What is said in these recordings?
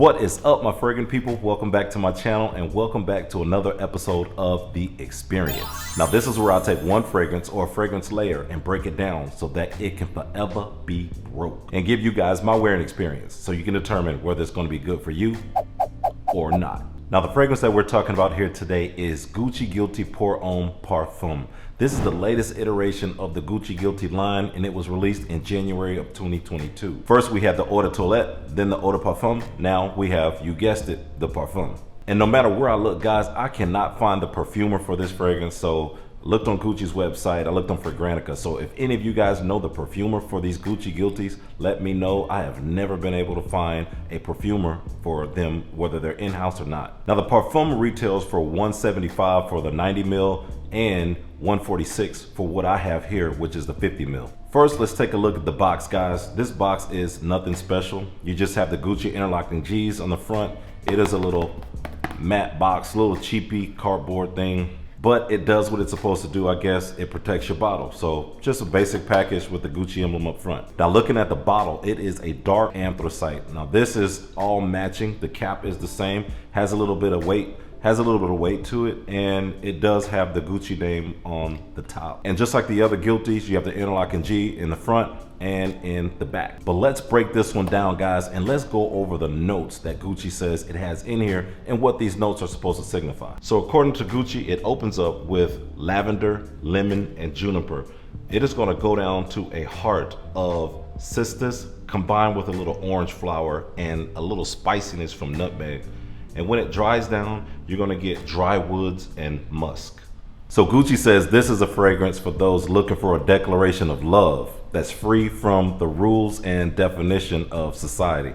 What is up, my fragrant people? Welcome back to my channel and welcome back to another episode of The Experience. Now this is where I'll take one fragrance or a fragrance layer and break it down so that it can forever be broke and give you guys my wearing experience so you can determine whether it's going to be good for you or not. Now the fragrance that we're talking about here today is Guilty Pour Homme Parfum. This is the latest iteration of the Guilty line, and it was released in January of 2022. First we had the Eau de Toilette, then the Eau de Parfum. Now we have, you guessed it, the Parfum. And no matter where I look, guys, I cannot find the perfumer for this fragrance. So looked on Gucci's website, I looked on Fragrantica. So if any of you guys know the perfumer for these Guilties, let me know. I have never been able to find a perfumer for them, whether they're in-house or not. Now the Parfum retails for $175 for the 90 ml and $146 for what I have here, which is the 50 ml. First, let's take a look at the box, guys. This box is nothing special. You just have the Gucci interlocking G's on the front. It is a little matte box, little cheapy cardboard thing, but it does what it's supposed to do, I guess. It protects your bottle. So just a basic package with the Gucci emblem up front. Now looking at the bottle, it is a dark anthracite. Now this is all matching. The cap is the same, has a little bit of weight to it, and it does have the Gucci name on the top. And just like the other Guilties, you have the interlocking G in the front and in the back. But let's break this one down, guys, and let's go over the notes that Gucci says it has in here and what these notes are supposed to signify. So according to Gucci, it opens up with lavender, lemon, and juniper. It is gonna go down to a heart of cistus combined with a little orange flower and a little spiciness from nutmeg. And when it dries down, you're gonna get dry woods and musk. So Gucci says this is a fragrance for those looking for a declaration of love that's free from the rules and definition of society.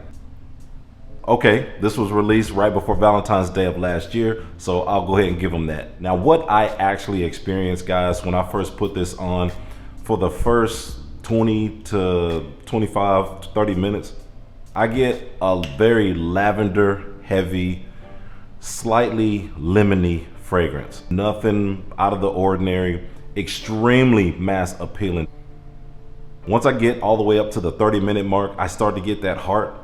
Okay, this was released right before Valentine's Day of last year, so I'll go ahead and give them that. Now what I actually experienced, guys, when I first put this on, for the first 20 to 25 to 30 minutes, I get a very lavender heavy, slightly lemony fragrance. Nothing out of the ordinary, extremely mass appealing. Once I get all the way up to the 30-minute mark, I start to get that heart,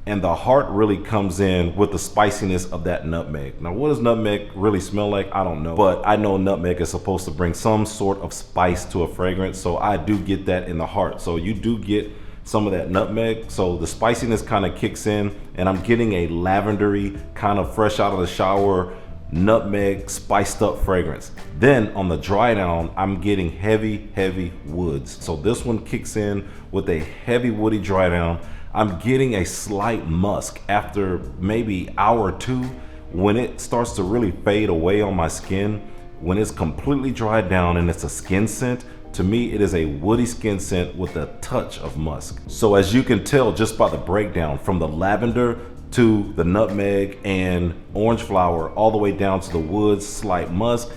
and the heart really comes in with the spiciness of that nutmeg. Now what does nutmeg really smell like? I don't know, but I know nutmeg is supposed to bring some sort of spice to a fragrance, so I do get that in the heart. So you do get some of that nutmeg, so the spiciness kind of kicks in, and I'm getting a lavendery, kind of fresh out of the shower, nutmeg spiced up fragrance. Then on the dry down, I'm getting heavy woods. So this one kicks in with a heavy woody dry down. I'm getting a slight musk after maybe hour or two. When it starts to really fade away on my skin, when it's completely dried down and it's a skin scent, to me, it is a woody skin scent with a touch of musk. So as you can tell just by the breakdown, from the lavender to the nutmeg and orange flower, all the way down to the woods, slight musk,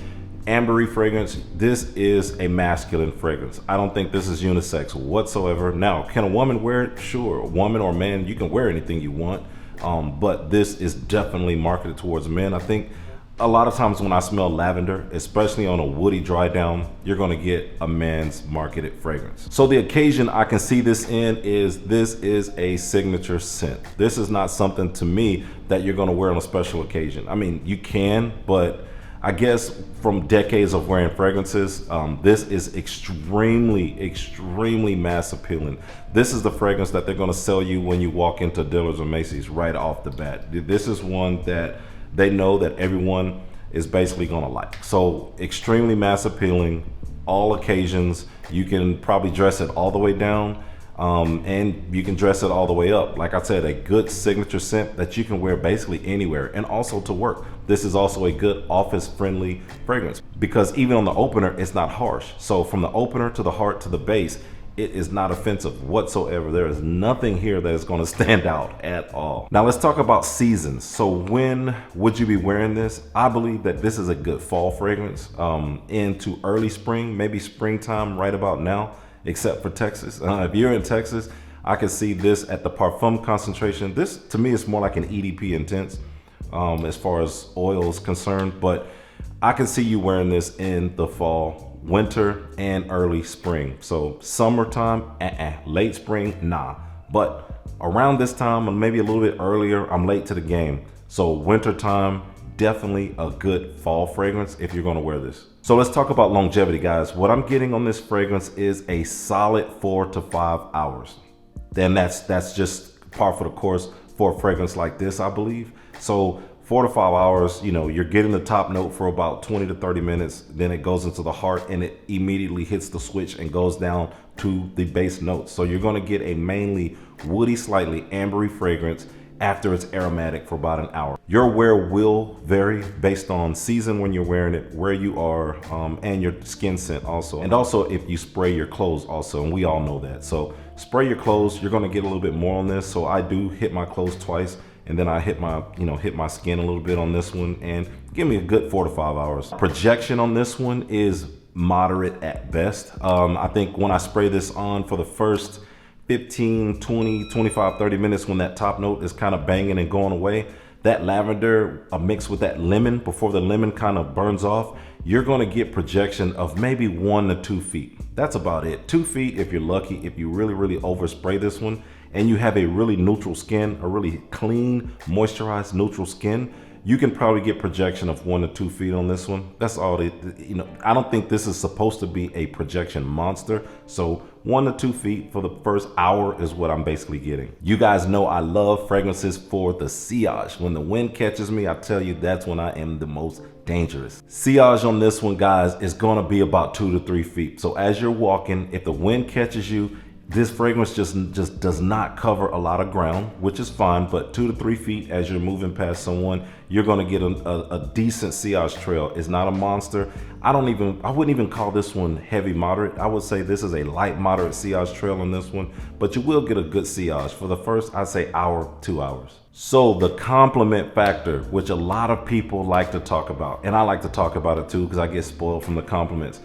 ambery fragrance, this is a masculine fragrance. I don't think this is unisex whatsoever. Now, can a woman wear it? Sure, a woman or man, you can wear anything you want, but this is definitely marketed towards men. I think a lot of times when I smell lavender, especially on a woody dry down, you're gonna get a man's marketed fragrance. So the occasion I can see this in is, this is a signature scent. This is not something to me that you're gonna wear on a special occasion. I mean, you can, but I guess from decades of wearing fragrances, this is extremely mass appealing. This is the fragrance that they're gonna sell you when you walk into Dillard's or Macy's right off the bat. This is one that they know that everyone is basically gonna like. So extremely mass appealing, all occasions. You can probably dress it all the way down, and you can dress it all the way up. Like I said, a good signature scent that you can wear basically anywhere, and also to work. This is also a good office friendly fragrance because even on the opener, it's not harsh. So from the opener to the heart to the base, it is not offensive whatsoever. There is nothing here that is going to stand out at all. Now let's talk about seasons. So when would you be wearing this? I believe that this is a good fall fragrance into early spring, maybe springtime right about now, except for Texas. If you're in Texas, I can see this at the Parfum concentration. This to me is more like an EDP intense as far as oil is concerned, but I can see you wearing this in the fall, winter, and early spring. So summertime, late spring, nah. But around this time, or maybe a little bit earlier, I'm late to the game. So wintertime, definitely a good fall fragrance if you're gonna wear this. So let's talk about longevity, guys. What I'm getting on this fragrance is a solid 4 to 5 hours. Then that's just par for the course for a fragrance like this, I believe. So 4 to 5 hours, you know, you're getting the top note for about 20 to 30 minutes. Then it goes into the heart and it immediately hits the switch and goes down to the base notes. So you're gonna get a mainly woody, slightly ambery fragrance after it's aromatic for about an hour. Your wear will vary based on season when you're wearing it, where you are, and your skin scent also. And also if you spray your clothes also, and we all know that. So spray your clothes, you're gonna get a little bit more on this. So I do hit my clothes twice, and then I hit my skin a little bit on this one, and give me a good 4 to 5 hours. Projection on this one is moderate at best. I think when I spray this on for the first 15, 20, 25, 30 minutes, when that top note is kind of banging and going away, that lavender mixed with that lemon before the lemon kind of burns off, you're going to get projection of maybe 1 to 2 feet. That's about it. 2 feet if you're lucky, if you really overspray this one and you have a really neutral skin, a really clean, moisturized, neutral skin, you can probably get projection of 1 to 2 feet on this one. That's all it, you know, I don't think this is supposed to be a projection monster. So 1 to 2 feet for the first hour is what I'm basically getting. You guys know I love fragrances for the sillage. When the wind catches me, I tell you, that's when I am the most dangerous. Sillage on this one, guys, is gonna be about 2 to 3 feet. So as you're walking, if the wind catches you, this fragrance just does not cover a lot of ground, which is fine, but 2 to 3 feet as you're moving past someone, you're gonna get a decent sillage trail. It's not a monster. I wouldn't even call this one heavy moderate. I would say this is a light moderate sillage trail on this one, but you will get a good sillage for the first, I'd say, hour, 2 hours. So the compliment factor, which a lot of people like to talk about, and I like to talk about it too because I get spoiled from the compliments.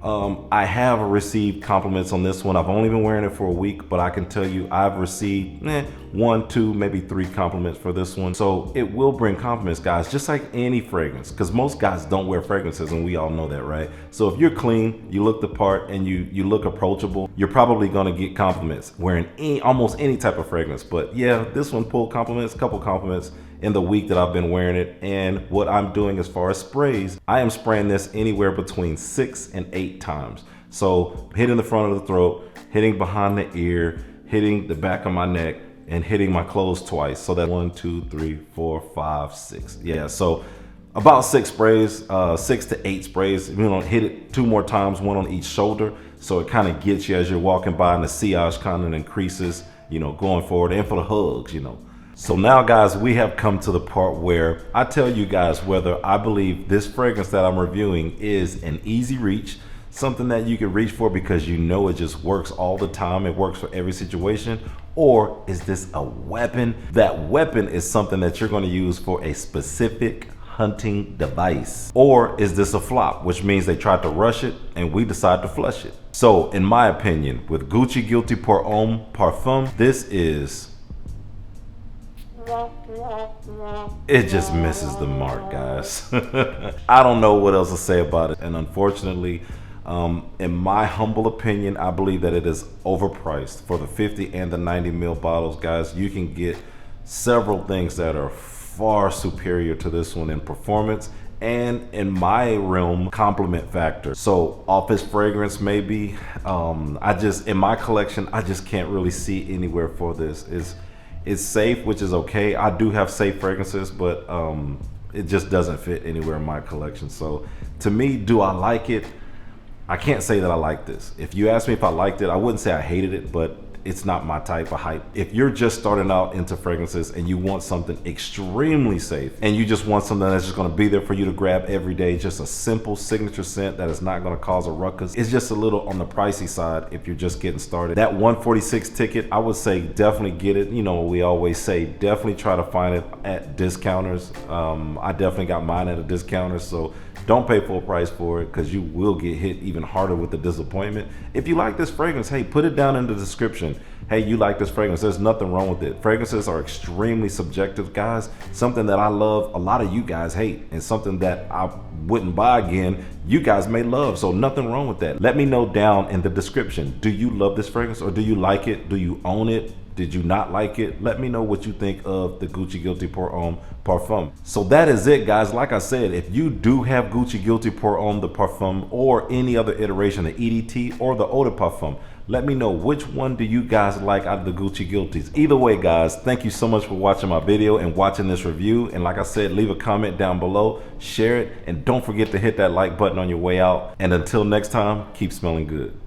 I have received compliments on this one. I've only been wearing it for a week, but I can tell you I've received 1, 2, maybe 3 compliments for this one. So it will bring compliments, guys, just like any fragrance, because most guys don't wear fragrances, and we all know that, right? So if you're clean, you look the part, and you look approachable, you're probably gonna get compliments wearing almost any type of fragrance. But yeah, this one pulled compliments, a couple compliments in the week that I've been wearing it. And what I'm doing as far as sprays, I am spraying this anywhere between 6 and 8 times. So hitting the front of the throat, hitting behind the ear, hitting the back of my neck, and hitting my clothes twice. So that 1, 2, 3, 4, 5, 6. Yeah, so about 6 sprays, 6 to 8 sprays. You know, hit it 2 more times, 1 on each shoulder. So it kind of gets you as you're walking by, and the sillage kind of increases, you know, going forward, and for the hugs, you know. So now, guys, we have come to the part where I tell you guys whether I believe this fragrance that I'm reviewing is an easy reach, something that you can reach for because you know it just works all the time, it works for every situation, or is this a weapon? That weapon is something that you're going to use for a specific hunting device. Or is this a flop, which means they tried to rush it and we decide to flush it? So in my opinion, with Guilty Pour Homme Parfum, this is, it just misses the mark, guys. I don't know what else to say about it. And unfortunately, in my humble opinion, I believe that it is overpriced. For the 50 and the 90 ml bottles, guys, you can get several things that are far superior to this one in performance and, in my realm, compliment factor. So office fragrance maybe, in my collection, I just can't really see anywhere for this. It's safe, which is okay. I do have safe fragrances, but it just doesn't fit anywhere in my collection. So to me, do I like it? I can't say that I like this. If you ask me if I liked it, I wouldn't say I hated it, but it's not my type of hype. If you're just starting out into fragrances and you want something extremely safe and you just want something that's just gonna be there for you to grab every day, just a simple signature scent that is not gonna cause a ruckus, it's just a little on the pricey side if you're just getting started. That 146 ticket, I would say definitely get it. You know, we always say definitely try to find it at discounters. I definitely got mine at a discounter, so don't pay full price for it because you will get hit even harder with the disappointment. If you like this fragrance, hey, put it down in the description. Hey, you like this fragrance, there's nothing wrong with it. Fragrances are extremely subjective, guys. Something that I love, a lot of you guys hate, and something that I wouldn't buy again, you guys may love. So nothing wrong with that. Let me know down in the description. Do you love this fragrance, or do you like it? Do you own it? Did you not like it? Let me know what you think of the Gucci Guilty Pour Homme Parfum. So that is it, guys. Like I said, if you do have Gucci Guilty Pour Homme the Parfum, or any other iteration, the EDT or the Eau de Parfum, let me know which one do you guys like out of the Gucci Guilties. Either way, guys, thank you so much for watching my video and watching this review. And like I said, leave a comment down below, share it, and don't forget to hit that like button on your way out. And until next time, keep smelling good.